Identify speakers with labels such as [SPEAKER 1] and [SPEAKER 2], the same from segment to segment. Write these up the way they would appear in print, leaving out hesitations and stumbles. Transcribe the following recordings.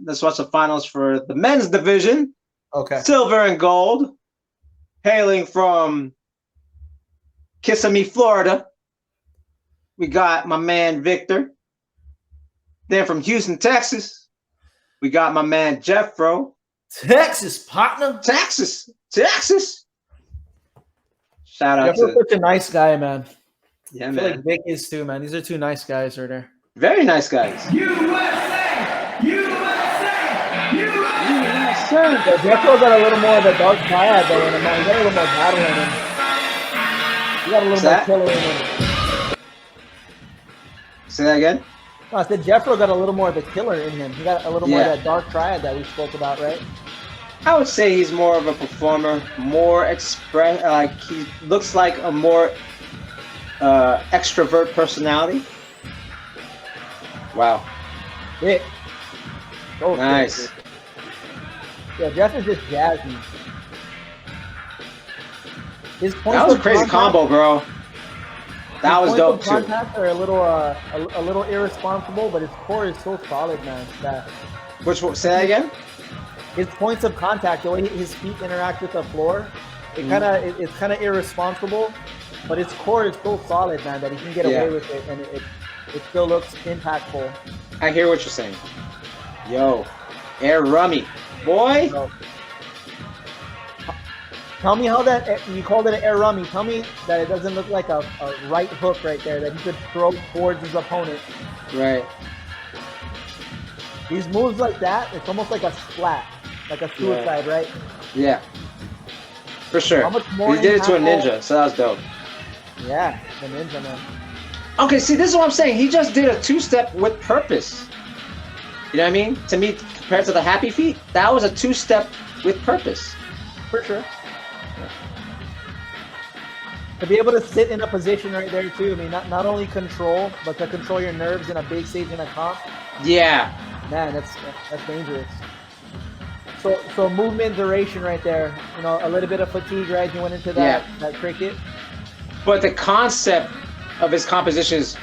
[SPEAKER 1] let's watch the finals for the men's division.
[SPEAKER 2] Okay.
[SPEAKER 1] Silver and gold, hailing from Kissimmee, Florida. We got my man Victor. Then from Houston, Texas, we got my man Jeffro.
[SPEAKER 2] Texas, partner.
[SPEAKER 1] Texas. Shout out
[SPEAKER 2] Jeffro's
[SPEAKER 1] to
[SPEAKER 2] such a nice guy, man.
[SPEAKER 1] yeah,
[SPEAKER 2] I feel
[SPEAKER 1] man.
[SPEAKER 2] like Vic is too, man. These are two nice guys right there.
[SPEAKER 1] Very nice guys.
[SPEAKER 3] USA!
[SPEAKER 2] Yeah, Jeffro got a little more of a dark triad though in him, man. He got a little more battle in him. He got a little more killer in him.
[SPEAKER 1] Say that again?
[SPEAKER 2] No, I said Jeffro got a little more of the killer in him. He got a little more of that dark triad that we spoke about, right?
[SPEAKER 1] I would say he's more of a performer, more like he looks like a more extrovert personality. Wow.
[SPEAKER 2] Vic. Oh,
[SPEAKER 1] Nice.
[SPEAKER 2] Yeah, Jeff is just jazzy. His
[SPEAKER 1] That was a crazy combo, bro. That was dope too.
[SPEAKER 2] Contact are a little irresponsible, but his core is so solid, man.
[SPEAKER 1] Say that again?
[SPEAKER 2] His points of contact, the way his feet interact with the floor, it's kind of irresponsible, but his core is so solid, man, that he can get away with it, and it still looks impactful.
[SPEAKER 1] I hear what you're saying. Yo, air rummy, boy.
[SPEAKER 2] So, tell me how that you called it an air rummy. Tell me that it doesn't look like a right hook right there that he could throw towards his opponent.
[SPEAKER 1] Right.
[SPEAKER 2] These moves like that, it's almost like a splat, like a suicide, right?
[SPEAKER 1] Yeah. For sure.
[SPEAKER 2] How much more
[SPEAKER 1] He did it to a ninja, so that was dope.
[SPEAKER 2] Yeah, the ninja, man.
[SPEAKER 1] Okay, see, this is what I'm saying. He just did a two-step with purpose. You know what I mean? To me, compared to the happy feet, that was a two-step with purpose.
[SPEAKER 2] For sure. To be able to sit in a position right there too. I mean, not only control, but to control your nerves in a big stage in a comp.
[SPEAKER 1] Yeah.
[SPEAKER 2] Man, that's dangerous. So movement duration right there. You know, a little bit of fatigue, right? You went into that cricket.
[SPEAKER 1] But the concept of his compositions,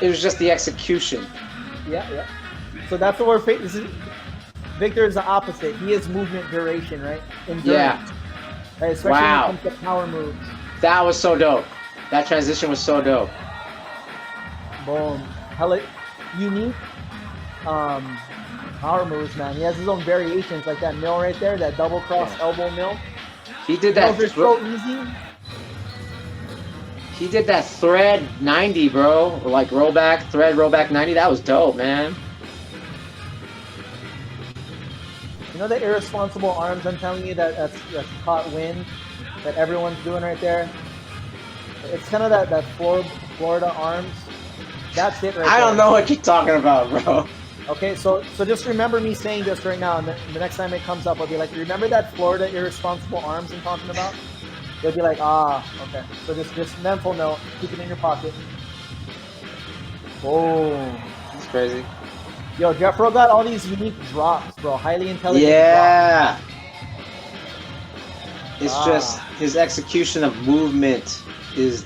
[SPEAKER 1] it was just the execution.
[SPEAKER 2] Yeah. So that's what we're facing. Victor is the opposite. He is movement duration, right? Endurance. Yeah. Right? Especially when it comes to power moves.
[SPEAKER 1] That was so dope. That transition was so dope.
[SPEAKER 2] Boom. Hella unique power moves, man. He has his own variations, like that mill right there, that double cross elbow mill.
[SPEAKER 1] He did that.
[SPEAKER 2] Those are so easy.
[SPEAKER 1] He did that thread 90, bro. Like rollback, thread, rollback 90. That was dope, man.
[SPEAKER 2] You know the irresponsible arms I'm telling you that's caught wind that everyone's doing right there? It's kind of that Florida arms. That's it right there.
[SPEAKER 1] I don't know what you're talking about, bro.
[SPEAKER 2] Okay, so just remember me saying this right now, and the next time it comes up, I'll be like, remember that Florida irresponsible arms I'm talking about? They'll be like, okay. So just mental note, keep it in your pocket. Boom.
[SPEAKER 1] That's crazy.
[SPEAKER 2] Yo, Jeffro got all these unique drops, bro. Highly intelligent
[SPEAKER 1] drops. It's just his execution of movement is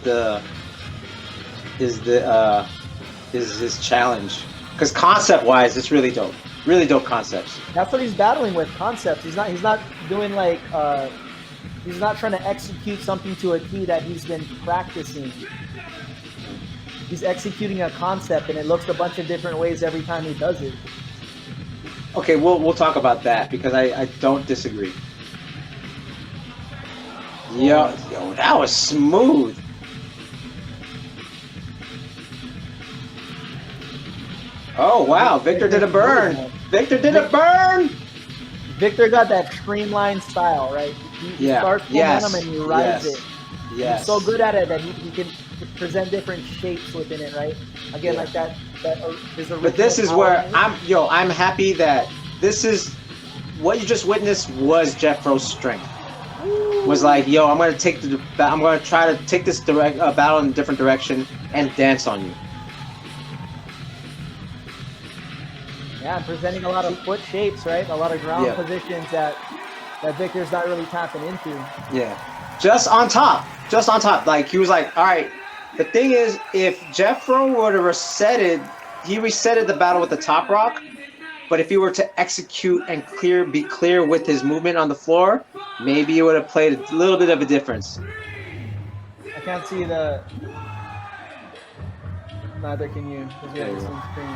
[SPEAKER 1] his challenge. Because concept-wise, it's really dope. Really dope concepts.
[SPEAKER 2] That's what he's battling with, concepts. He's not doing like he's not trying to execute something to a T that he's been practicing. He's executing a concept, and it looks a bunch of different ways every time he does it.
[SPEAKER 1] Okay, we'll talk about that because I don't disagree. Yo, that was smooth. Oh wow, Victor did a burn. Victor did a burn.
[SPEAKER 2] Victor got that streamlined style, right? He starts momentum and he rides it.
[SPEAKER 1] Yes.
[SPEAKER 2] He's so good at it that he can present different shapes within it, right? Again, like that
[SPEAKER 1] but this is where I'm happy that this is what you just witnessed was Jeffro's strength. Was like, I'm gonna try to take this battle in a different direction and dance on you.
[SPEAKER 2] Yeah, presenting a lot of foot shapes, right? A lot of ground positions that Victor's not really tapping into.
[SPEAKER 1] Yeah, just on top. Like he was like, all right. The thing is, if Jeffro would have resetted the battle with the top rock, But if he were to execute and be clear with his movement on the floor, maybe it would have played a little bit of a difference.
[SPEAKER 2] I can't see the. Neither can you, because we have the same screen.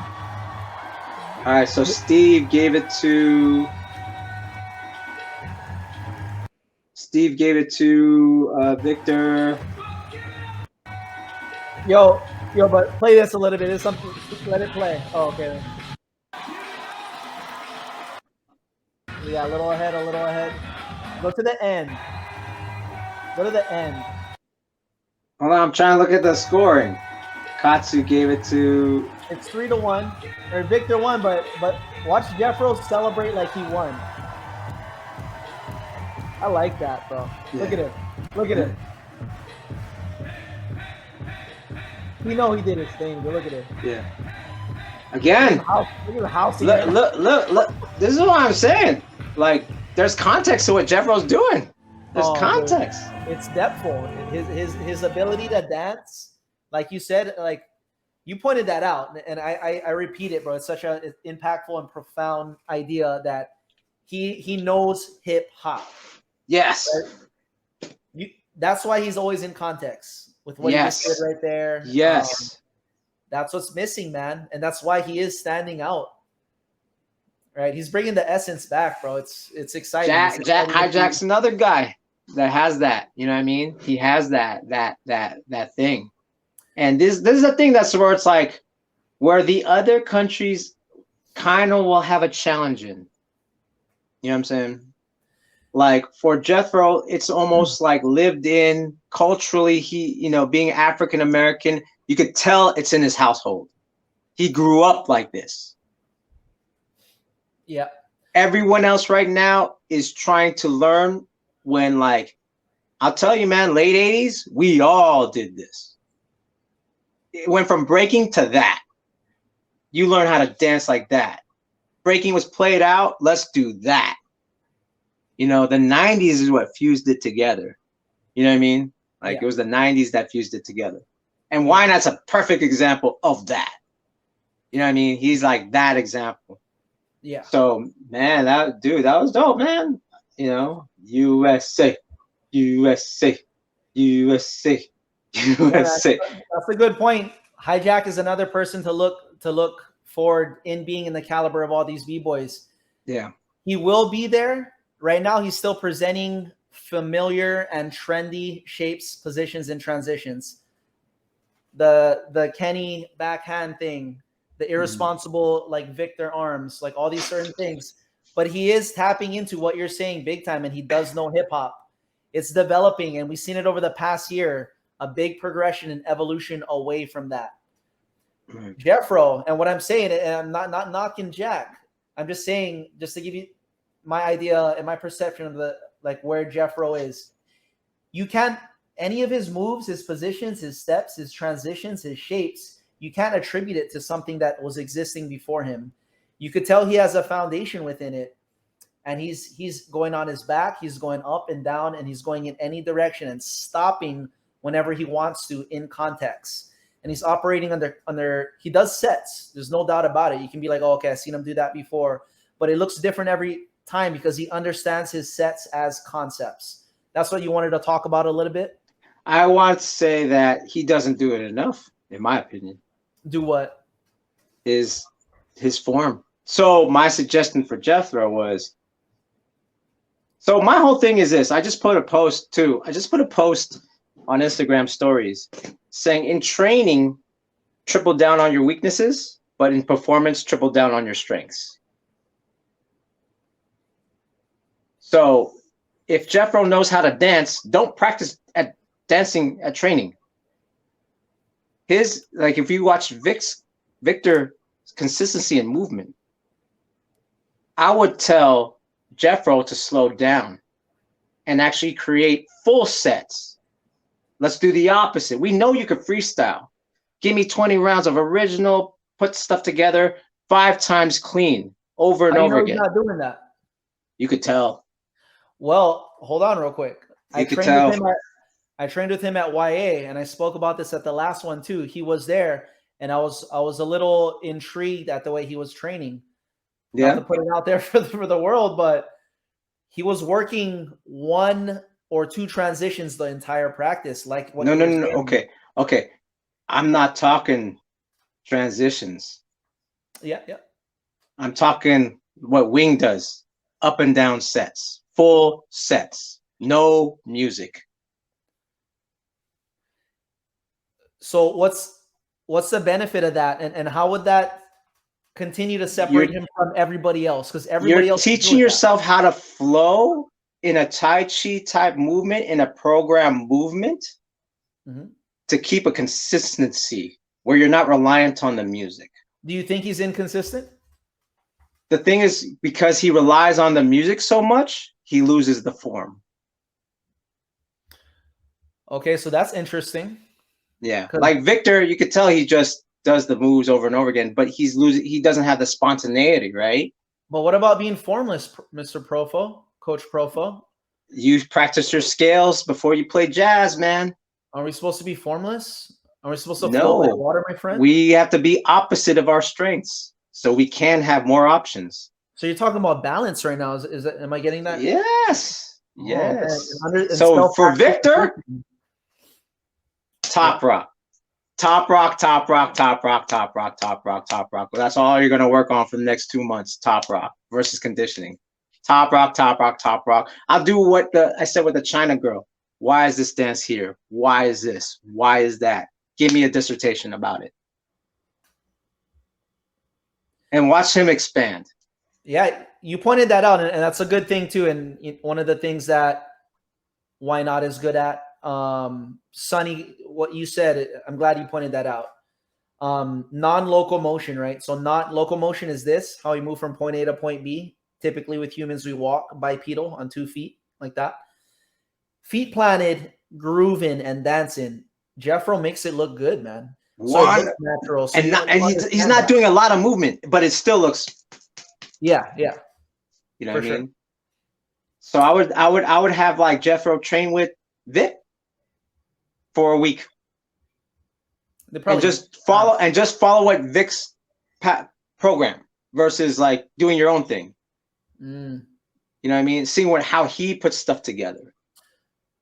[SPEAKER 1] All right, so Steve gave it to Victor.
[SPEAKER 2] Yo, but play this a little bit. It's something. Let it play. Oh, okay. Yeah, a little ahead. Go to the end. Go to the end.
[SPEAKER 1] Hold on, I'm trying to look at the scoring. Katsu gave it to.
[SPEAKER 2] It's 3-1, or Victor won, but watch Jeffro celebrate like he won. I like that, bro. Yeah. Look at it. We know he did his thing, but look at it.
[SPEAKER 1] Yeah. Again.
[SPEAKER 2] Look at the house.
[SPEAKER 1] Look. This is what I'm saying. Like, there's context to what Jeffro's doing. There's context.
[SPEAKER 2] Dude. It's depthful. His ability to dance, like you said, like you pointed that out, and I repeat it, bro. It's such an impactful and profound idea that he knows hip hop.
[SPEAKER 1] Yes.
[SPEAKER 2] Right? That's why he's always in context with what he just did right there.
[SPEAKER 1] Yes.
[SPEAKER 2] That's what's missing, man, and that's why he is standing out. Right, he's bringing the essence back, bro. It's exciting.
[SPEAKER 1] Hijack's another guy that has that. You know what I mean? He has that thing. And this is the thing that's where it's like where the other countries kind of will have a challenge in. You know what I'm saying? Like for Jethro, it's almost like lived in culturally. He, you know, being African American, you could tell it's in his household. He grew up like this.
[SPEAKER 2] Yeah.
[SPEAKER 1] Everyone else right now is trying to learn when, like, I'll tell you, man, late 80s, we all did this. It went from breaking to that. You learn how to dance like that. Breaking was played out. Let's do that. You know, the 90s is what fused it together. You know what I mean? Like It was the 90s that fused it together. And Wynot's a perfect example of that. You know what I mean? He's like that example.
[SPEAKER 2] Yeah.
[SPEAKER 1] So, man, that was dope, man. You know, USA, USA, USA, USA.
[SPEAKER 2] That's a good point. Hijack is another person to look forward in being in the caliber of all these B-boys.
[SPEAKER 1] Yeah.
[SPEAKER 2] He will be there. Right now, he's still presenting familiar and trendy shapes, positions, and transitions. The Kenny backhand thing, the irresponsible like Victor arms, like all these certain things. But he is tapping into what you're saying big time, and he does know hip hop. It's developing, and we've seen it over the past year, a big progression and evolution away from that. Jeffro, and what I'm saying, and I'm not knocking Jack. I'm just saying, just to give you my idea and my perception of the like where Jeffro is. You can't any of his moves, his positions, his steps, his transitions, his shapes, you can't attribute it to something that was existing before him. You could tell he has a foundation within it, and he's going on his back, he's going up and down, and he's going in any direction and stopping whenever he wants to in context. And he's operating under he does sets. There's no doubt about it. You can be like, oh, okay, I've seen him do that before, but it looks different every time because he understands his sets as concepts. That's what you wanted to talk about a little bit?
[SPEAKER 1] I want to say that he doesn't do it enough, in my opinion.
[SPEAKER 2] Do what?
[SPEAKER 1] Is his form. So my suggestion for Jethro was, so my whole thing is this. I just put a post too. I just put a post on Instagram stories saying in training, triple down on your weaknesses, but in performance, triple down on your strengths. So if Jeffro knows how to dance, don't practice at dancing at training. His, like, if you watch Victor's consistency in movement, I would tell Jeffro to slow down and actually create full sets. Let's do the opposite. We know you can freestyle. Give me 20 rounds of original, put stuff together 5 times clean over and over again.
[SPEAKER 2] He's not doing that.
[SPEAKER 1] You could tell.
[SPEAKER 2] Well, hold on real quick.
[SPEAKER 1] I
[SPEAKER 2] trained with him at YA, and I spoke about this at the last one too. He was there, and I was a little intrigued at the way he was training. Not to
[SPEAKER 1] Yeah.
[SPEAKER 2] put it out there for the world, but he was working 1 or 2 transitions the entire practice, like what
[SPEAKER 1] No,
[SPEAKER 2] you
[SPEAKER 1] no,
[SPEAKER 2] were
[SPEAKER 1] no, no.
[SPEAKER 2] saying.
[SPEAKER 1] Okay. Okay. I'm not talking transitions.
[SPEAKER 2] Yeah, yeah.
[SPEAKER 1] I'm talking what Wing does. Up and down sets. Full sets. No music.
[SPEAKER 2] So what's the benefit of that, and how would that continue to
[SPEAKER 1] You're
[SPEAKER 2] separate him from everybody else? Because
[SPEAKER 1] you're
[SPEAKER 2] everybody else is
[SPEAKER 1] teaching
[SPEAKER 2] doing that.
[SPEAKER 1] yourself how to flow in a Tai Chi type movement, in a program movement,
[SPEAKER 2] Mhm.
[SPEAKER 1] to keep a consistency where you're not reliant on the music.
[SPEAKER 2] Do you think he's inconsistent?
[SPEAKER 1] The thing is, because he relies on the music so much, he loses the form.
[SPEAKER 2] Okay, so that's interesting.
[SPEAKER 1] Yeah.
[SPEAKER 2] 'Cause-
[SPEAKER 1] Like Victor, you could tell he just does the moves over and over again, but he doesn't have the spontaneity, right?
[SPEAKER 2] But what about being formless, Mr. Profo, Coach Profo?
[SPEAKER 1] You practice your scales before you play jazz, man.
[SPEAKER 2] Are we supposed to be formless? Are we supposed to float like
[SPEAKER 1] No.
[SPEAKER 2] water, my friend?
[SPEAKER 1] We have to be opposite of our strengths so we can have more options.
[SPEAKER 2] So you're talking about balance right now. Is that, am I getting that?
[SPEAKER 1] Yes.
[SPEAKER 2] Oh, man.
[SPEAKER 1] Yes.
[SPEAKER 2] And
[SPEAKER 1] So for
[SPEAKER 2] self-practice-
[SPEAKER 1] Victor, top rock. Top rock, top rock, top rock, top rock, top rock, top rock. That's all you're going to work on for the next 2 months. Top rock versus conditioning. Top rock, top rock, top rock. I'll do what I said with the China girl. Why is this dance here? Why is this? Why is that? Give me a dissertation about it. And watch him expand.
[SPEAKER 2] Yeah, you pointed that out, and that's a good thing too. And one of the things that Why Not is good at, Sonny, what you said, I'm glad you pointed that out. Non-local motion, right? So not local motion is this, how we move from point A to point B. Typically with humans, we walk bipedal on 2 feet like that. Feet planted, grooving, and dancing. Jeffro makes it look good, man. So it looks natural. So
[SPEAKER 1] he's not doing a lot of movement, but it still looks.
[SPEAKER 2] Yeah.
[SPEAKER 1] You know what I mean? Sure. So I would have like Jeffro train with Vic for a week. And just follow what Vic's program versus like doing your own thing.
[SPEAKER 2] Mm.
[SPEAKER 1] You know what I mean? Seeing how he puts stuff together.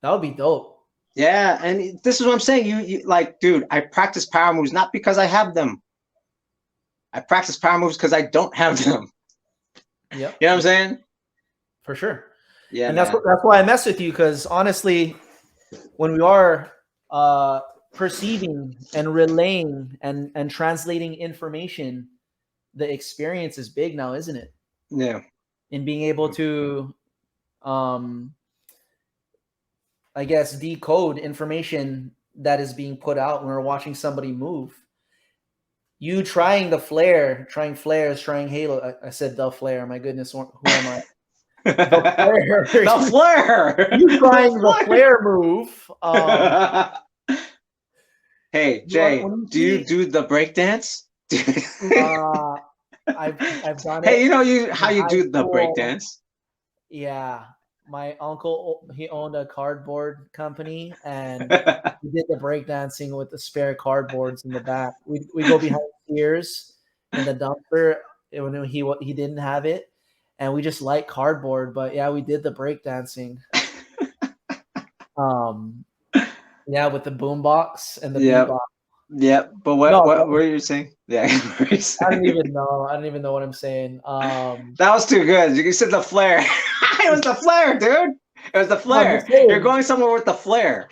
[SPEAKER 2] That would be dope.
[SPEAKER 1] Yeah, and this is what I'm saying. You like, dude, I practice power moves not because I have them. I practice power moves because I don't have them.
[SPEAKER 2] Yeah.
[SPEAKER 1] You know what I'm saying?
[SPEAKER 2] For sure.
[SPEAKER 1] Yeah.
[SPEAKER 2] And that's why I mess with you, because honestly, when we are perceiving and relaying and translating information, the experience is big now, isn't it?
[SPEAKER 1] Yeah.
[SPEAKER 2] In being able to I guess decode information that is being put out when we're watching somebody move. You trying flares, trying halo. I said the flare. My goodness, who am I? The flare.
[SPEAKER 1] The flare.
[SPEAKER 2] You trying the flare move.
[SPEAKER 1] Hey, Jay, do you do the breakdance?
[SPEAKER 2] I've done it.
[SPEAKER 1] Hey, you know how you do the breakdance?
[SPEAKER 2] Yeah. My uncle, he owned a cardboard company, and we did the breakdancing with the spare cardboards in the back. We go behind Sears in the dumpster when he didn't have it, and we just light cardboard. But yeah, we did the breakdancing. Yeah, with the boombox and the beatbox.
[SPEAKER 1] Yeah, but what were you saying? Yeah,
[SPEAKER 2] I don't even know what I'm saying.
[SPEAKER 1] That was too good. You said the flare. It was the flare, dude. It was the flare. You're going somewhere with the flare.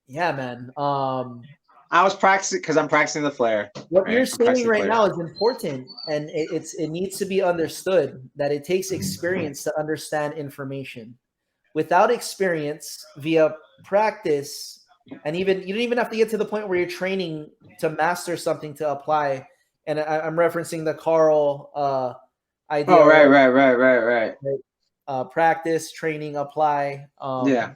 [SPEAKER 2] Yeah, man.
[SPEAKER 1] I was practicing because I'm practicing the flare.
[SPEAKER 2] What you're saying right now is important, and it needs to be understood that it takes experience to understand information. Without experience, via practice, and you don't even have to get to the point where you're training to master something to apply. And I'm referencing the Carl idea.
[SPEAKER 1] Oh, right.
[SPEAKER 2] Practice, training, apply.
[SPEAKER 1] Yeah.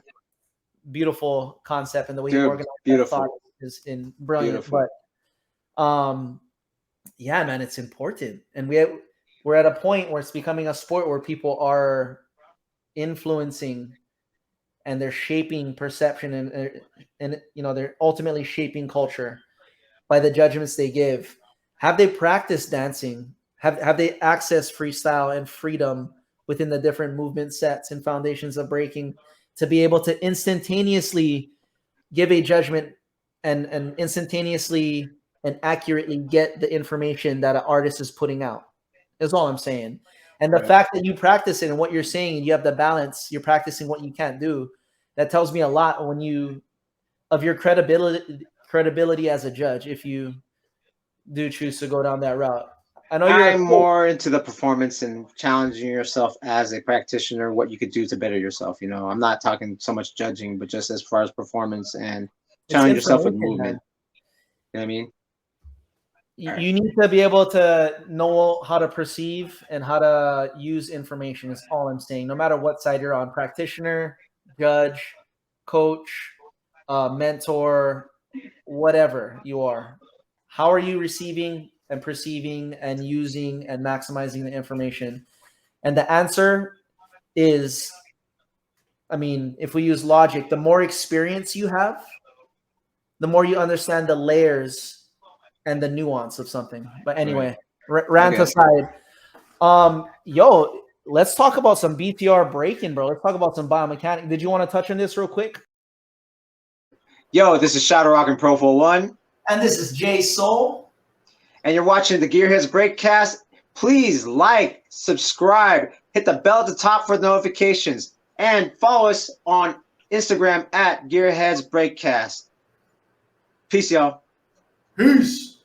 [SPEAKER 2] Beautiful concept, and the way you organize thought is brilliant. Beautiful. But yeah, man, it's important. And we're at a point where it's becoming a sport where people are influencing and they're shaping perception and they're ultimately shaping culture by the judgments they give. Have they practiced dancing have they accessed freestyle and freedom within the different movement sets and foundations of breaking to be able to instantaneously give a judgment and instantaneously and accurately get the information that an artist is putting out. Is all I'm saying. And the fact that you practice it and what you're saying and you have the balance, you're practicing what you can't do, that tells me a lot when you of your credibility as a judge if you do choose to go down that route. I know
[SPEAKER 1] I'm more into the performance and challenging yourself as a practitioner, what you could do to better yourself. You know, I'm not talking so much judging, but just as far as performance and challenging yourself with movement. You know what I mean?
[SPEAKER 2] You need to be able to know how to perceive and how to use information is all I'm saying. No matter what side you're on, practitioner, judge, coach, mentor, whatever you are. How are you receiving and perceiving and using and maximizing the information? And the answer is, I mean, if we use logic, the more experience you have, the more you understand the layers and the nuance of something. But anyway, rant aside, yo, let's talk about some BTR breaking, bro. Let's talk about some biomechanics. Did you want to touch on this real quick?
[SPEAKER 1] Yo, this is Shadow Rock and PROFOWON.
[SPEAKER 2] And this is JASOUL.
[SPEAKER 1] And you're watching the Gearheads Breakcast. Please like, subscribe, hit the bell at the top for notifications, and follow us on Instagram at Gearheads Breakcast. Peace, y'all.
[SPEAKER 2] Peace.